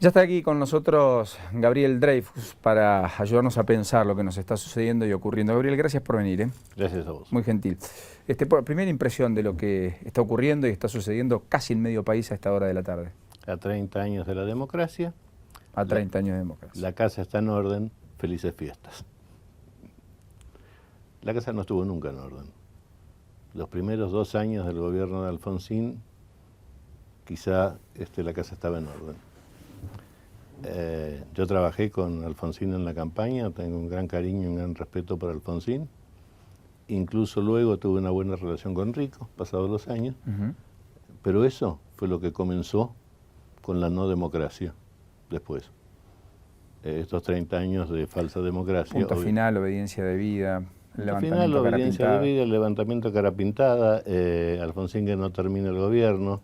Ya está aquí con nosotros Gabriel Dreyfus para ayudarnos a pensar lo que nos está sucediendo y ocurriendo. Gabriel, gracias por venir. Gracias a vos. Muy gentil. Primera impresión de lo que está ocurriendo y está sucediendo casi en medio país a esta hora de la tarde. A 30 años de la democracia. A 30 años de democracia. La casa está en orden, felices fiestas. La casa no estuvo nunca en orden. Los primeros 2 años del gobierno de Alfonsín, quizá la casa estaba en orden. Yo trabajé con Alfonsín en la campaña, tengo un gran cariño y un gran respeto por Alfonsín. Incluso luego tuve una buena relación con Rico, pasados los años. Pero eso fue lo que comenzó con la no democracia después. Estos 30 años de falsa democracia. Punto final, obediencia debida, levantamiento obediencia debida, el levantamiento cara pintada, Alfonsín que no termina el gobierno,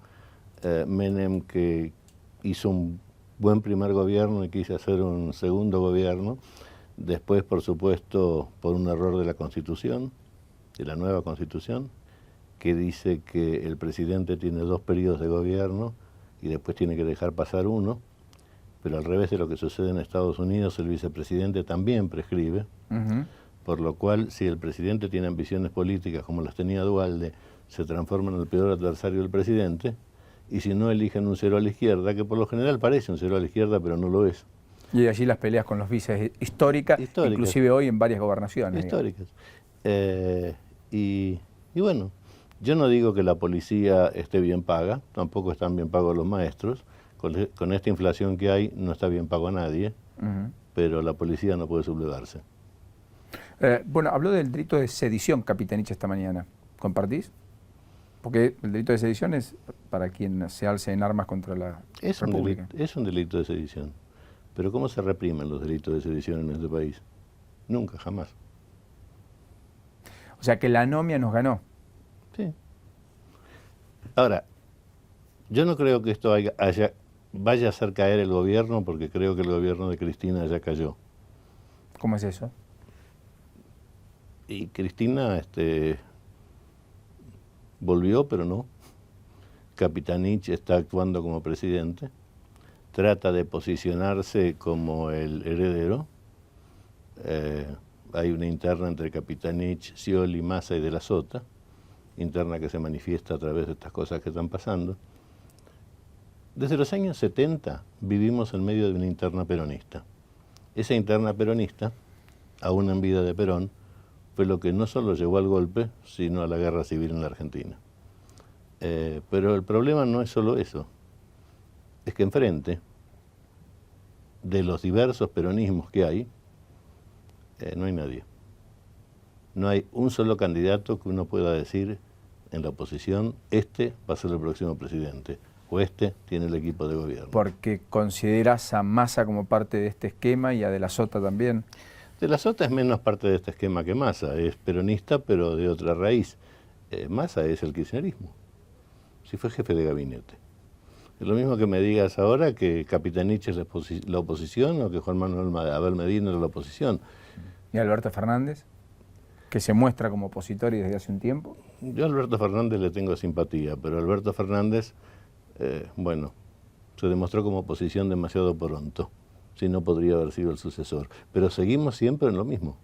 Menem que hizo un buen primer gobierno y quise hacer un segundo gobierno. Después, por supuesto, por un error de la Constitución, de la nueva Constitución, que dice que el presidente tiene 2 periodos de gobierno y después tiene que dejar pasar uno, pero al revés de lo que sucede en Estados Unidos, el vicepresidente también prescribe, por lo cual, si el presidente tiene ambiciones políticas como las tenía Duhalde, se transforma en el peor adversario del presidente, y si no eligen un cero a la izquierda, que por lo general parece un cero a la izquierda, pero no lo es. Y allí las peleas con los vices históricas, inclusive hoy en varias gobernaciones. Históricas. Y bueno, yo no digo que la policía esté bien paga, tampoco están bien pagos los maestros. Con esta inflación que hay, no está bien pago a nadie, pero la policía no puede sublevarse. Bueno, habló del delito de sedición Capitanich esta mañana. ¿Compartís? Porque el delito de sedición es para quien se alce en armas contra la República. Es un delito de sedición. Pero ¿cómo se reprimen los delitos de sedición en este país? Nunca, jamás. O sea que la anomia nos ganó. Sí. Ahora, yo no creo que esto vaya a hacer caer el gobierno, porque creo que el gobierno de Cristina ya cayó. ¿Cómo es eso? Y Cristina volvió, pero no. Capitanich está actuando como presidente, trata de posicionarse como el heredero. Hay una interna entre Capitanich, Scioli, Massa y De la Sota, interna que se manifiesta a través de estas cosas que están pasando. Desde los años 70 vivimos en medio de una interna peronista. Esa interna peronista, aún en vida de Perón, fue lo que no solo llevó al golpe, sino a la guerra civil en la Argentina. Pero el problema no es solo eso, es que enfrente de los diversos peronismos que hay, no hay nadie. No hay un solo candidato que uno pueda decir en la oposición, va a ser el próximo presidente, o tiene el equipo de gobierno. Porque consideras a Massa como parte de este esquema y a De la Sota también. De la Sota es menos parte de este esquema que Massa, es peronista pero de otra raíz. Massa es el kirchnerismo, si fue jefe de gabinete. Es lo mismo que me digas ahora que Capitanich es la oposición o que Juan Manuel Abel Medina es la oposición. ¿Y Alberto Fernández, que se muestra como opositor y desde hace un tiempo? Yo a Alberto Fernández le tengo simpatía, pero Alberto Fernández, bueno, se demostró como oposición demasiado pronto. Si no, podría haber sido el sucesor. Pero seguimos siempre en lo mismo.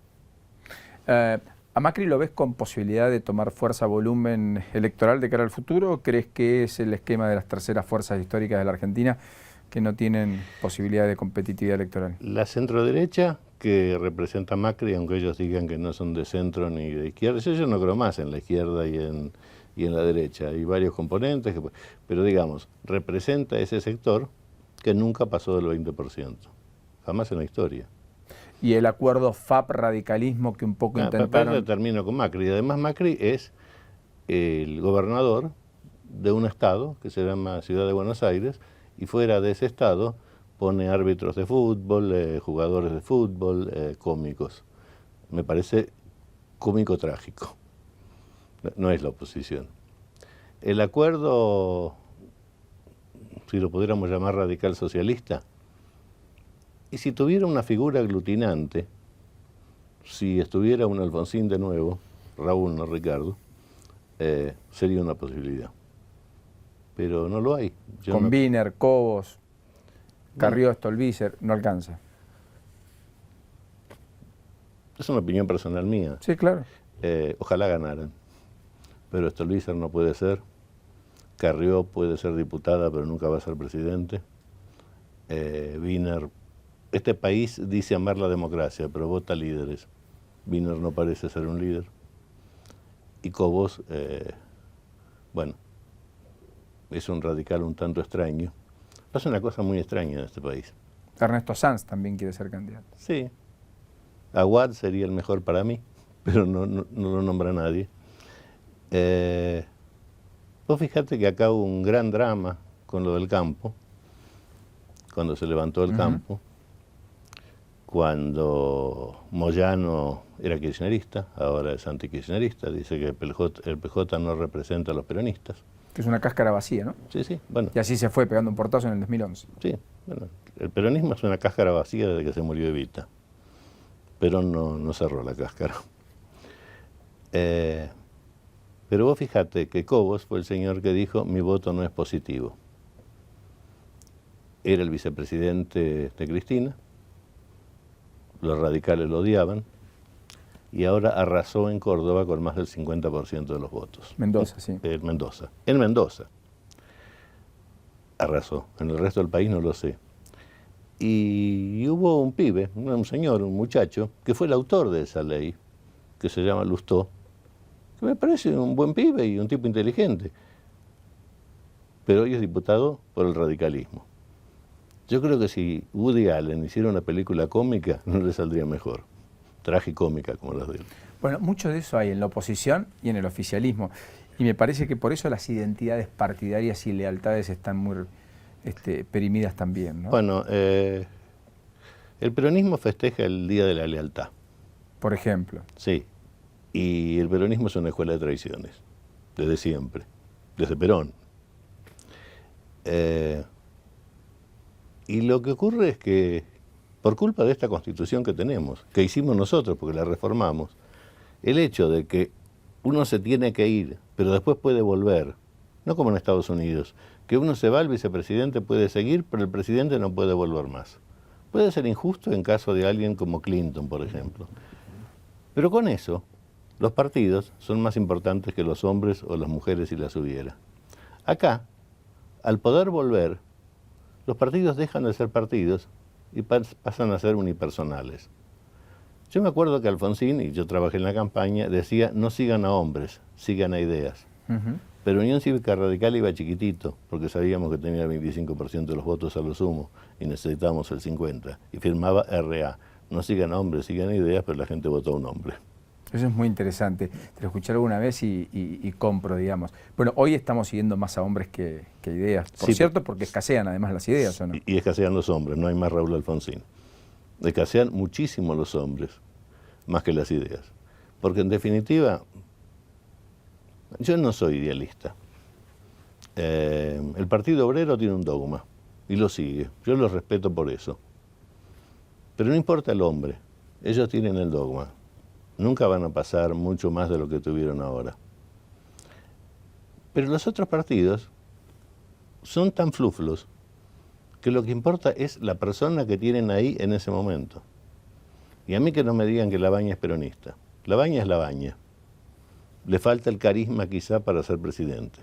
¿A Macri lo ves con posibilidad de tomar fuerza, volumen electoral de cara al futuro? ¿O crees que es el esquema de las terceras fuerzas históricas de la Argentina que no tienen posibilidad de competitividad electoral? La centroderecha, que representa a Macri, aunque ellos digan que no son de centro ni de izquierda, yo no creo más en la izquierda y en la derecha. Hay varios componentes, pero digamos, representa ese sector que nunca pasó del 20%. Jamás en la historia. Y el acuerdo FAP-radicalismo que un poco intentaron... Pero termino con Macri. Además, Macri es el gobernador de un estado que se llama Ciudad de Buenos Aires, y fuera de ese estado pone árbitros de fútbol, jugadores de fútbol, cómicos. Me parece cómico trágico. No es la oposición. El acuerdo, si lo pudiéramos llamar radical socialista, y si tuviera una figura aglutinante, si estuviera un Alfonsín de nuevo, Raúl, no Ricardo, sería una posibilidad. Pero no lo hay. Con Wiener, Cobos. Carrió, Stolbizer, no alcanza. Es una opinión personal mía. Sí, claro. Ojalá ganaran. Pero Stolbizer no puede ser. Carrió puede ser diputada, pero nunca va a ser presidente. Wiener, este país dice amar la democracia, pero vota líderes. Wiener no parece ser un líder. Y Cobos, bueno, es un radical un tanto extraño. Pasa una cosa muy extraña en este país. Ernesto Sanz también quiere ser candidato. Sí. Aguad sería el mejor para mí, pero no lo nombra nadie. Vos fijate que acá hubo un gran drama con lo del campo, cuando se levantó el campo, cuando Moyano era kirchnerista, ahora es antikirchnerista, dice que el PJ no representa a los peronistas. Que es una cáscara vacía, ¿no? Sí, sí, bueno. Y así se fue pegando un portazo en el 2011. Sí, bueno, el peronismo es una cáscara vacía desde que se murió Evita. Perón no cerró la cáscara. Pero vos fijate que Cobos fue el señor que dijo, mi voto no es positivo. Era el vicepresidente de Cristina, los radicales lo odiaban, y ahora arrasó en Córdoba con más del 50% de los votos. Mendoza, sí. En Mendoza. Arrasó. En el resto del país no lo sé. Y hubo un pibe, un señor, un muchacho, que fue el autor de esa ley, que se llama Lustó, que me parece un buen pibe y un tipo inteligente. Pero hoy es diputado por el radicalismo. Yo creo que si Woody Allen hiciera una película cómica, no le saldría mejor. Tragicómica, como las de él. Bueno, mucho de eso hay en la oposición y en el oficialismo. Y me parece que por eso las identidades partidarias y lealtades están muy perimidas también, ¿no? Bueno, el peronismo festeja el Día de la Lealtad. Por ejemplo. Sí. Y el peronismo es una escuela de traiciones, desde siempre, desde Perón. Y lo que ocurre es que, por culpa de esta constitución que tenemos, que hicimos nosotros porque la reformamos, el hecho de que uno se tiene que ir, pero después puede volver, no como en Estados Unidos, que uno se va, el vicepresidente puede seguir, pero el presidente no puede volver más. Puede ser injusto en caso de alguien como Clinton, por ejemplo. Pero con eso, los partidos son más importantes que los hombres o las mujeres si las hubiera. Acá, al poder volver, los partidos dejan de ser partidos y pasan a ser unipersonales. Yo me acuerdo que Alfonsín, y yo trabajé en la campaña, decía, no sigan a hombres, sigan a ideas. Pero Unión Cívica Radical iba chiquitito, porque sabíamos que tenía el 25% de los votos a lo sumo, y necesitábamos el 50%. Y firmaba RA, no sigan a hombres, sigan a ideas, pero la gente votó a un hombre. Eso es muy interesante. Te lo escuché alguna vez y compro, digamos. Bueno, hoy estamos siguiendo más a hombres que ideas. Por cierto, porque escasean además las ideas, ¿o no? Y escasean los hombres, no hay más Raúl Alfonsín. Escasean muchísimo los hombres, más que las ideas. Porque en definitiva, yo no soy idealista. El Partido Obrero tiene un dogma y lo sigue. Yo lo respeto por eso. Pero no importa el hombre, ellos tienen el dogma. Nunca van a pasar mucho más de lo que tuvieron ahora. Pero los otros partidos son tan fluflos que lo que importa es la persona que tienen ahí en ese momento. Y a mí que no me digan que Labaña es peronista. Labaña es Labaña. Le falta el carisma quizá para ser presidente.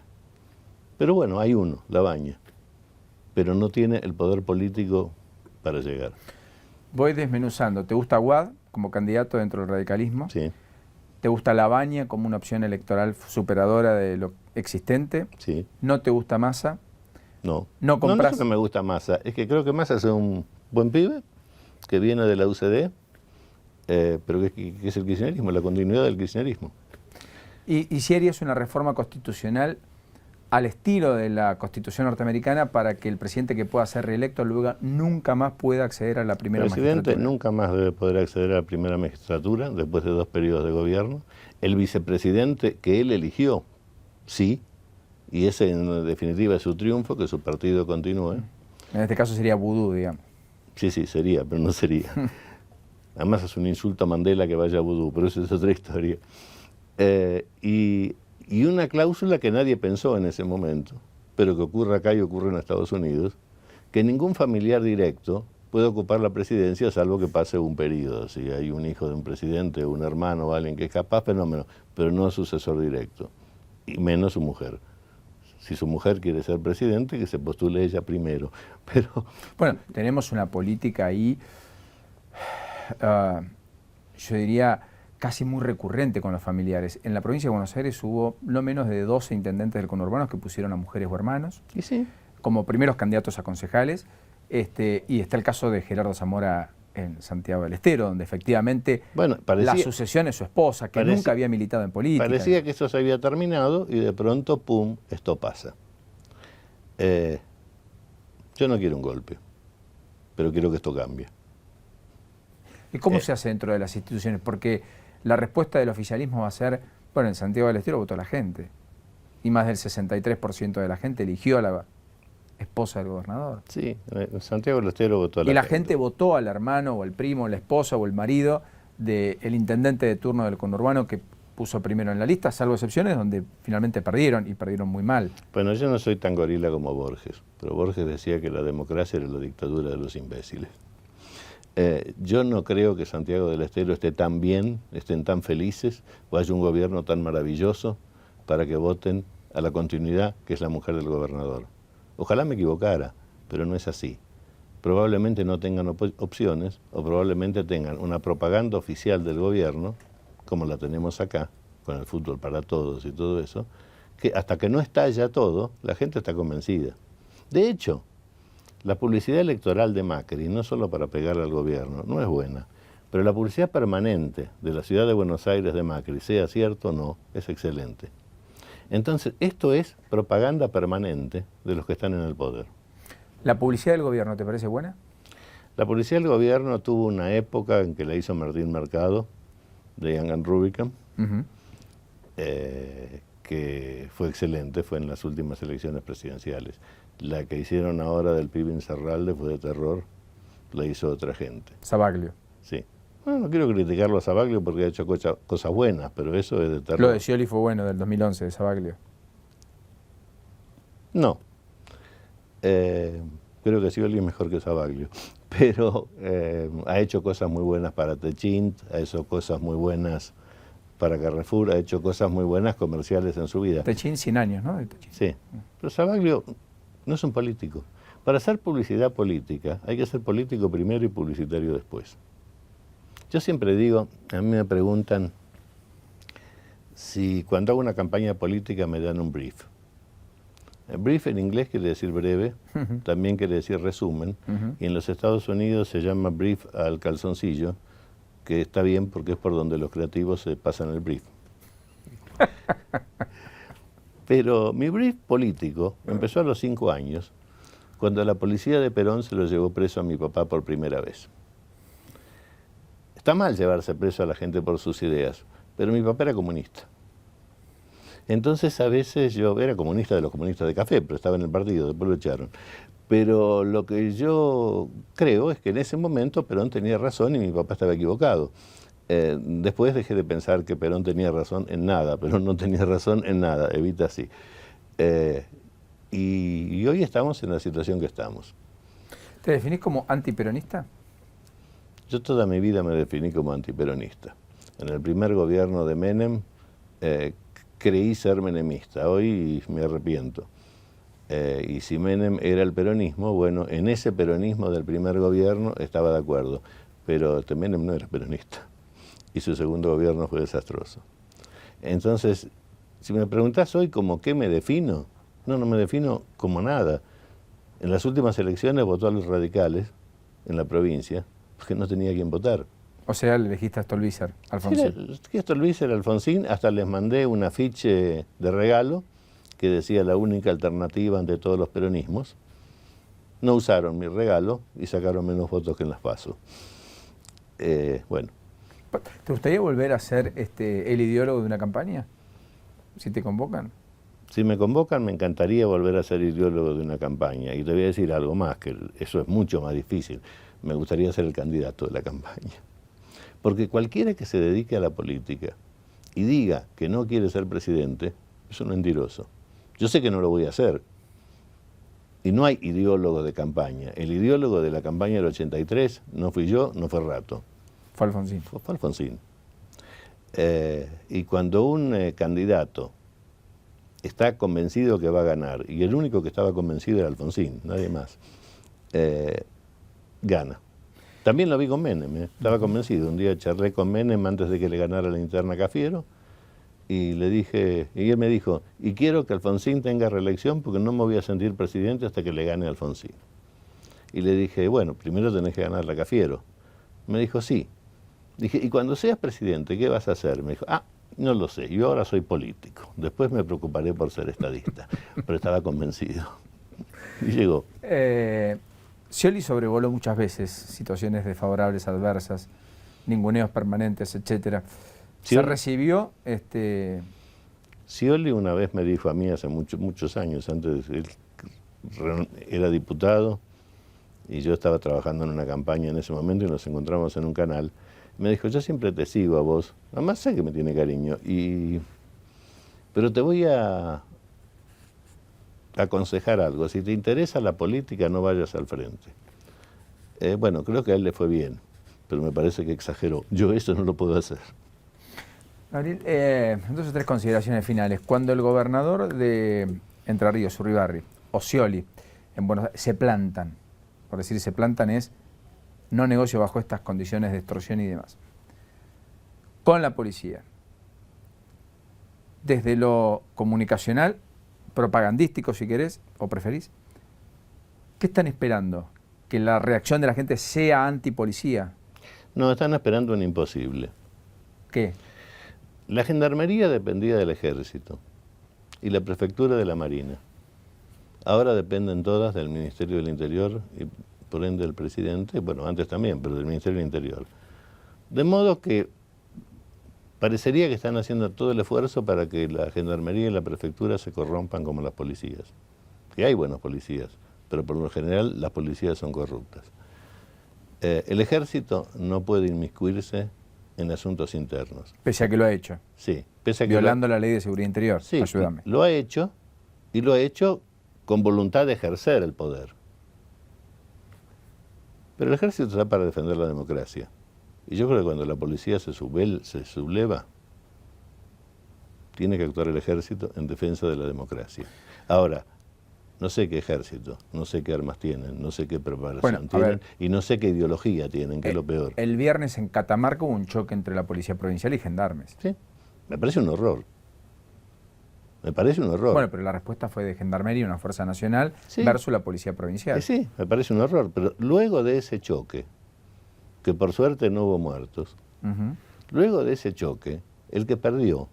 Pero bueno, hay uno, Labaña. Pero no tiene el poder político para llegar. Voy desmenuzando. ¿Te gusta Aguad como candidato dentro del radicalismo? Sí. ¿Te gusta Labaña como una opción electoral superadora de lo existente? Sí. ¿No te gusta Massa? No. ¿No compras? No es que me gusta Massa, es que creo que Massa es un buen pibe que viene de la UCD, pero que es el kirchnerismo, la continuidad del kirchnerismo. ¿Y si harías una reforma constitucional al estilo de la Constitución norteamericana para que el presidente que pueda ser reelecto luego nunca más pueda acceder a la primera magistratura? El presidente nunca más debe poder acceder a la primera magistratura después de 2 periodos de gobierno. El vicepresidente que él eligió, sí, y ese en definitiva es su triunfo, que su partido continúe. En este caso sería vudú, digamos. Sí, sería, pero no sería. Además es un insulto a Mandela que vaya a vudú, pero eso es otra historia. Y una cláusula que nadie pensó en ese momento, pero que ocurre acá y ocurre en Estados Unidos, que ningún familiar directo puede ocupar la presidencia salvo que pase un periodo. Si hay un hijo de un presidente, un hermano o alguien que es capaz, fenómeno, pero no sucesor directo, y menos su mujer. Si su mujer quiere ser presidente, que se postule ella primero. Pero bueno, tenemos una política ahí, yo diría, casi muy recurrente con los familiares. En la provincia de Buenos Aires hubo no menos de 12 intendentes del conurbano que pusieron a mujeres o hermanos como primeros candidatos a concejales. Y está el caso de Gerardo Zamora en Santiago del Estero, donde efectivamente la sucesión es su esposa, que nunca había militado en política. Parecía que eso se había terminado y de pronto, ¡pum!, esto pasa. Yo no quiero un golpe, pero quiero que esto cambie. ¿Y cómo se hace dentro de las instituciones? Porque la respuesta del oficialismo va a ser, bueno, en Santiago del Estero votó la gente, y más del 63% de la gente eligió a la esposa del gobernador. Sí, en Santiago del Estero votó a la gente. Y la gente votó al hermano, o al primo, o la esposa, o el marido del intendente de turno del conurbano que puso primero en la lista, salvo excepciones donde finalmente perdieron, y perdieron muy mal. Bueno, yo no soy tan gorila como Borges, pero Borges decía que la democracia era la dictadura de los imbéciles. Yo no creo que Santiago del Estero esté tan bien, estén tan felices, o haya un gobierno tan maravilloso para que voten a la continuidad que es la mujer del gobernador. Ojalá me equivocara, pero no es así. Probablemente no tengan opciones, o probablemente tengan una propaganda oficial del gobierno, como la tenemos acá, con el fútbol para todos y todo eso, que hasta que no estalla todo, la gente está convencida. De hecho, la publicidad electoral de Macri, no solo para pegarle al gobierno, no es buena, pero la publicidad permanente de la ciudad de Buenos Aires de Macri, sea cierto o no, es excelente. Entonces, esto es propaganda permanente de los que están en el poder. ¿La publicidad del gobierno te parece buena? La publicidad del gobierno tuvo una época en que la hizo Martín Mercado, de Young and Rubicam, que fue excelente, fue en las últimas elecciones presidenciales. La que hicieron ahora del pibe Insaurralde fue de terror, la hizo otra gente. Sbaglio. Sí. Bueno, no quiero criticarlo a Sbaglio porque ha hecho cosas buenas, pero eso es de terror. Lo de Scioli fue bueno, del 2011, de Sbaglio. No. Creo que Scioli es mejor que Sbaglio. Pero ha hecho cosas muy buenas para Techint, ha hecho cosas muy buenas para Carrefour, ha hecho cosas muy buenas comerciales en su vida. Techint 100 años, ¿no? Sí. Pero Sbaglio no es un político. Para hacer publicidad política hay que ser político primero y publicitario después. Yo siempre digo, a mí me preguntan si cuando hago una campaña política me dan un brief. El brief en inglés quiere decir breve, también quiere decir resumen, y en los Estados Unidos se llama brief al calzoncillo, que está bien porque es por donde los creativos se pasan el brief. Pero mi brief político empezó a los 5 años, cuando la policía de Perón se lo llevó preso a mi papá por primera vez. Está mal llevarse preso a la gente por sus ideas, pero mi papá era comunista. Entonces a veces yo era comunista de los comunistas de café, pero estaba en el partido, después lo echaron. Pero lo que yo creo es que en ese momento Perón tenía razón y mi papá estaba equivocado. Después dejé de pensar que Perón tenía razón en nada, Perón no tenía razón en nada, Evita sí. Y hoy estamos en la situación que estamos. ¿Te definís como antiperonista? Yo toda mi vida me definí como antiperonista. En el primer gobierno de Menem creí ser menemista, hoy me arrepiento. Y si Menem era el peronismo, bueno, en ese peronismo del primer gobierno estaba de acuerdo, pero Menem no era peronista y su segundo gobierno fue desastroso. Entonces, si me preguntás hoy como qué me defino, no me defino como nada. En las últimas elecciones votó a los radicales en la provincia porque no tenía quien votar. O sea, le elegiste a Stolbizer, Alfonsín. Sí, Stolbizer, Alfonsín, hasta les mandé un afiche de regalo que decía la única alternativa ante todos los peronismos. No usaron mi regalo y sacaron menos votos que en las PASO. Bueno. ¿Te gustaría volver a ser el ideólogo de una campaña? Si te convocan. Si me convocan, me encantaría volver a ser ideólogo de una campaña. Y te voy a decir algo más, que eso es mucho más difícil. Me gustaría ser el candidato de la campaña. Porque cualquiera que se dedique a la política y diga que no quiere ser presidente, es un mentiroso. Yo sé que no lo voy a hacer, Y no hay ideólogo de campaña. El ideólogo de la campaña del 83 no fui yo, no fue Rato. Fue Alfonsín. Fue Alfonsín. Y cuando un candidato está convencido que va a ganar, y el único que estaba convencido era Alfonsín, nadie más, gana. También lo vi con Menem, estaba convencido. Un día charlé con Menem antes de que le ganara la interna Cafiero, y le dije, y él me dijo, y quiero que Alfonsín tenga reelección porque no me voy a sentir presidente hasta que le gane a Alfonsín. Y le dije, bueno, primero tenés que ganar la Cafiero. Me dijo, sí. Dije, y cuando seas presidente, ¿qué vas a hacer? Me dijo, no lo sé, yo ahora soy político. Después me preocuparé por ser estadista. Pero estaba convencido. Y llegó. Scioli sobrevoló muchas veces situaciones desfavorables, adversas, ninguneos permanentes, etcétera. ¿Se recibió? Scioli una vez me dijo a mí hace muchos años, antes él era diputado y yo estaba trabajando en una campaña en ese momento y nos encontramos en un canal. Me dijo, yo siempre te sigo a vos, además sé que me tiene cariño, pero te voy a aconsejar algo, si te interesa la política no vayas al frente. Bueno, creo que a él le fue bien, pero me parece que exageró. Yo eso no lo puedo hacer. Gabriel, entonces 3 consideraciones finales. Cuando el gobernador de Entre Ríos, Urribarri, o Scioli, en Buenos Aires, se plantan, por decir se plantan es no negocio bajo estas condiciones de extorsión y demás, con la policía, desde lo comunicacional, propagandístico si querés o preferís, ¿qué están esperando? ¿Que la reacción de la gente sea antipolicía? No, están esperando un imposible. ¿Qué? La gendarmería dependía del ejército y la prefectura de la marina. Ahora dependen todas del Ministerio del Interior y por ende del presidente, bueno, antes también, pero del Ministerio del Interior. De modo que parecería que están haciendo todo el esfuerzo para que la gendarmería y la prefectura se corrompan como las policías. Que hay buenos policías, pero por lo general las policías son corruptas. El ejército no puede inmiscuirse en asuntos internos. Pese a que lo ha hecho. Sí. Pese a que violando la ley de seguridad interior. Sí, ayúdame. Lo ha hecho, y lo ha hecho con voluntad de ejercer el poder. Pero el ejército está para defender la democracia. Y yo creo que cuando la policía se subleva, tiene que actuar el ejército en defensa de la democracia. Ahora, no sé qué ejército, no sé qué armas tienen, no sé qué preparación tienen y no sé qué ideología tienen, que es lo peor. El viernes en Catamarca hubo un choque entre la policía provincial y gendarmes. Sí, me parece un horror. Me parece un horror. Bueno, pero la respuesta fue de Gendarmería, una fuerza nacional, versus la policía provincial. Sí, me parece un horror. Pero luego de ese choque, que por suerte no hubo muertos, luego de ese choque, el que perdió,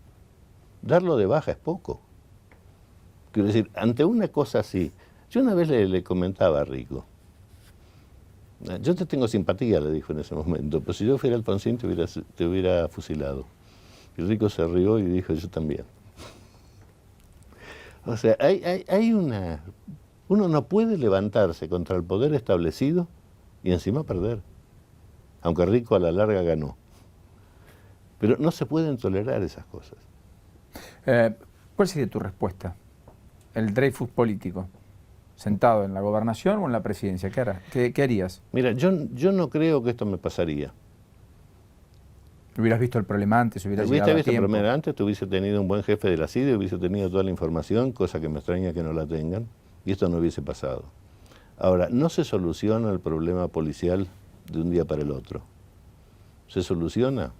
darlo de baja es poco. Quiero decir, ante una cosa así, yo una vez le comentaba a Rico, yo te tengo simpatía, le dijo en ese momento, pero si yo fuera Alfonsín te hubiera fusilado. Y Rico se rió y dijo, yo también. O sea, hay una... Uno no puede levantarse contra el poder establecido y encima perder. Aunque Rico a la larga ganó. Pero no se pueden tolerar esas cosas. ¿Cuál sería tu respuesta? El Dreyfus político, sentado en la gobernación o en la presidencia, ¿qué harías? Mira, yo no creo que esto me pasaría. ¿Hubieras visto el problema antes? ¿Hubieras llegado a tiempo? Antes te hubiese tenido un buen jefe de la CIDE, hubiese tenido toda la información, cosa que me extraña que no la tengan, y esto no hubiese pasado. Ahora, no se soluciona el problema policial de un día para el otro. Se soluciona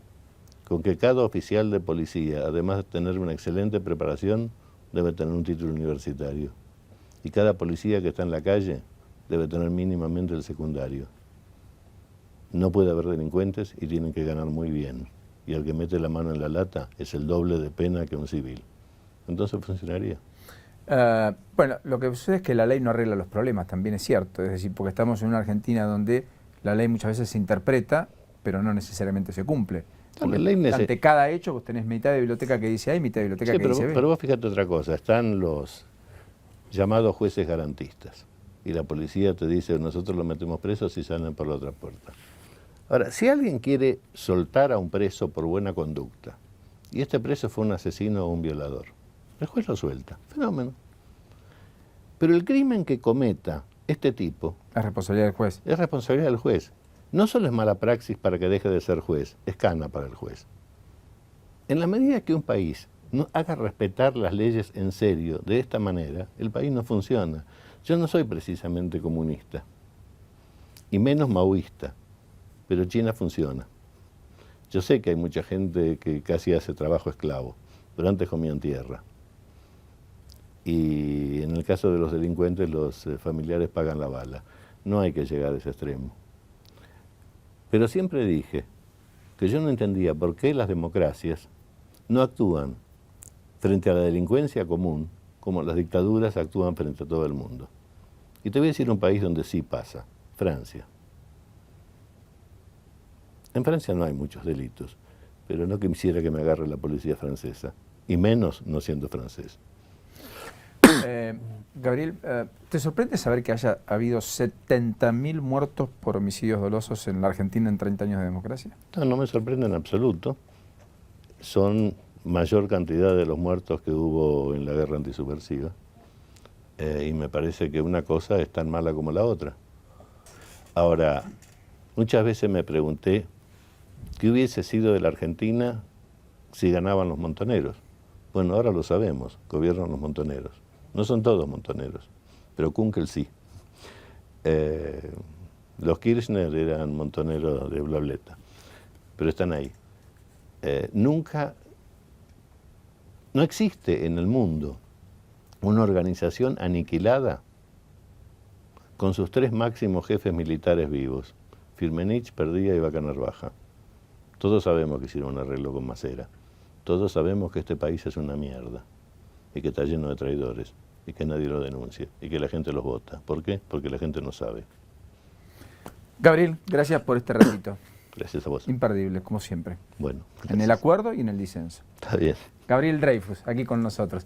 con que cada oficial de policía, además de tener una excelente preparación, debe tener un título universitario. Y cada policía que está en la calle debe tener mínimamente el secundario. No puede haber delincuentes y tienen que ganar muy bien. Y el que mete la mano en la lata es el doble de pena que un civil. Entonces funcionaría. Bueno, lo que sucede es que la ley no arregla los problemas, también es cierto. Es decir, porque estamos en una Argentina donde la ley muchas veces se interpreta, pero no necesariamente se cumple. Ante cada hecho vos tenés mitad de biblioteca que dice A y mitad de biblioteca que dice B. Pero vos fíjate otra cosa, están los llamados jueces garantistas. Y la policía te dice, nosotros lo metemos preso si salen por la otra puerta. Ahora, si alguien quiere soltar a un preso por buena conducta, y este preso fue un asesino o un violador, el juez lo suelta, fenómeno. Pero el crimen que cometa este tipo... Es responsabilidad del juez. Es responsabilidad del juez. No solo es mala praxis para que deje de ser juez, es cana para el juez. En la medida que un país no haga respetar las leyes en serio de esta manera, el país no funciona. Yo no soy precisamente comunista, y menos maoísta, pero China funciona. Yo sé que hay mucha gente que casi hace trabajo esclavo, pero antes comían tierra. Y en el caso de los delincuentes, los familiares pagan la bala. No hay que llegar a ese extremo. Pero siempre dije que yo no entendía por qué las democracias no actúan frente a la delincuencia común como las dictaduras actúan frente a todo el mundo. Y te voy a decir un país donde sí pasa, Francia. En Francia no hay muchos delitos, pero no quisiera que me agarre la policía francesa, y menos no siendo francés. Gabriel, ¿te sorprende saber que haya habido 70.000 muertos por homicidios dolosos en la Argentina en 30 años de democracia? No, no me sorprende en absoluto. Son mayor cantidad de los muertos que hubo en la guerra antisubversiva. Y me parece que una cosa es tan mala como la otra. Ahora, muchas veces me pregunté qué hubiese sido de la Argentina si ganaban los montoneros. Bueno, ahora lo sabemos, gobiernan los montoneros. No son todos montoneros, pero Kunkel sí. Los Kirchner eran montoneros de Blableta, pero están ahí. No existe en el mundo una organización aniquilada con sus 3 máximos jefes militares vivos, Firmenich, Perdía y Vaca Narvaja. Todos sabemos que hicieron un arreglo con Macera. Todos sabemos que este país es una mierda y que está lleno de traidores y que nadie lo denuncia y que la gente los vota. ¿Por qué? Porque la gente no sabe. Gabriel, gracias por este ratito. Gracias a vos. Imperdible, como siempre. Bueno, gracias. En el acuerdo y en el disenso. Está bien. Gabriel Dreyfus, aquí con nosotros.